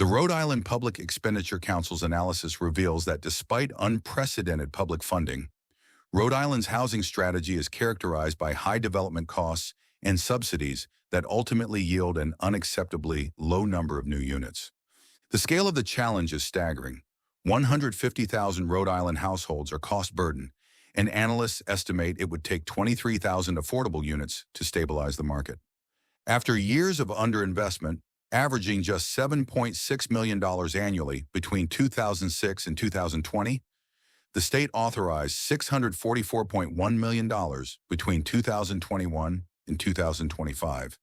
The Rhode Island Public Expenditure Council's analysis reveals that despite unprecedented public funding, Rhode Island's housing strategy is characterized by high development costs and subsidies that ultimately yield an unacceptably low number of new units. The scale of the challenge is staggering. 150,000 Rhode Island households are cost-burdened, and analysts estimate it would take 23,000 affordable units to stabilize the market. After years of underinvestment, averaging just $7.6 million annually between 2006 and 2020, the state authorized $644.1 million between 2021 and 2025,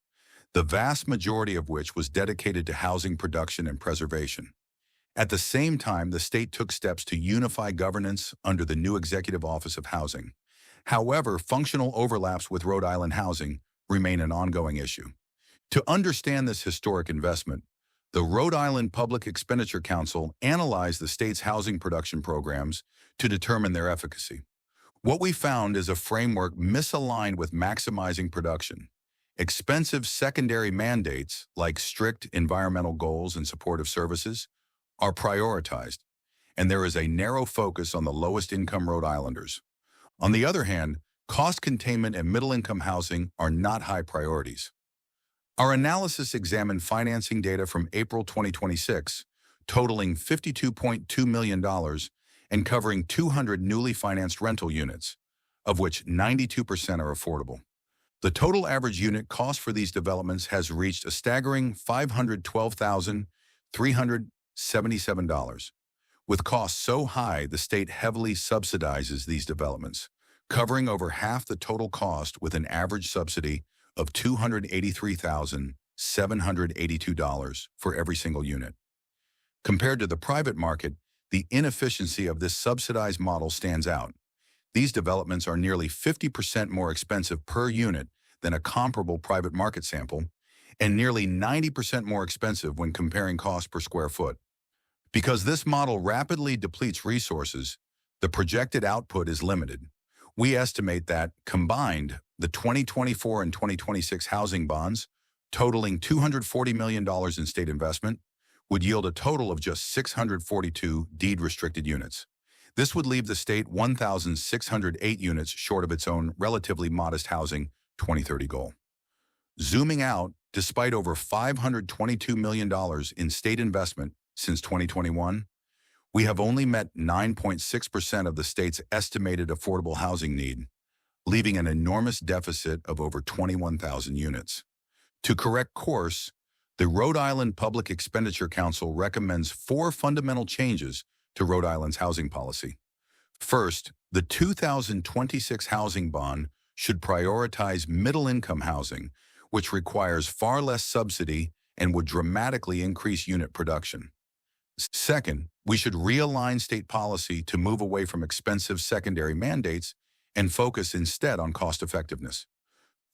the vast majority of which was dedicated to housing production and preservation. At the same time, the state took steps to unify governance under the new Executive Office of Housing. However, functional overlaps with Rhode Island housing remain an ongoing issue. To understand this historic investment, the Rhode Island Public Expenditure Council analyzed the state's housing production programs to determine their efficacy. What we found is a framework misaligned with maximizing production. Expensive secondary mandates, like strict environmental goals and supportive services, are prioritized, and there is a narrow focus on the lowest-income Rhode Islanders. On the other hand, cost containment and middle-income housing are not high priorities. Our analysis examined financing data from April 2026, totaling $52.2 million and covering 200 newly financed rental units, of which 92% are affordable. The total average unit cost for these developments has reached a staggering $512,377. With costs so high, the state heavily subsidizes these developments, covering over half the total cost with an average subsidy of $283,782 for every single unit. Compared to the private market, the inefficiency of this subsidized model stands out. These developments are nearly 50% more expensive per unit than a comparable private market sample, and nearly 90% more expensive when comparing cost per square foot. Because this model rapidly depletes resources, the projected output is limited. We estimate that, combined, the 2024 and 2026 housing bonds, totaling $240 million in state investment, would yield a total of just 642 deed-restricted units. This would leave the state 1,608 units short of its own relatively modest housing 2030 goal. Zooming out, despite over $522 million in state investment since 2021, we have only met 9.6% of the state's estimated affordable housing need, leaving an enormous deficit of over 21,000 units. To correct course, the Rhode Island Public Expenditure Council recommends 4 fundamental changes to Rhode Island's housing policy. First, the 2026 housing bond should prioritize middle-income housing, which requires far less subsidy and would dramatically increase unit production. Second, we should realign state policy to move away from expensive secondary mandates and focus instead on cost effectiveness.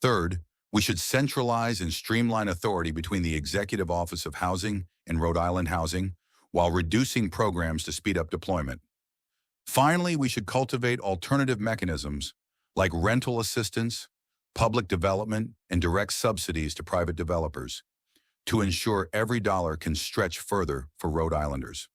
Third, we should centralize and streamline authority between the Executive Office of Housing and Rhode Island Housing while reducing programs to speed up deployment. Finally, we should cultivate alternative mechanisms like rental assistance, public development, and direct subsidies to private developers to ensure every dollar can stretch further for Rhode Islanders.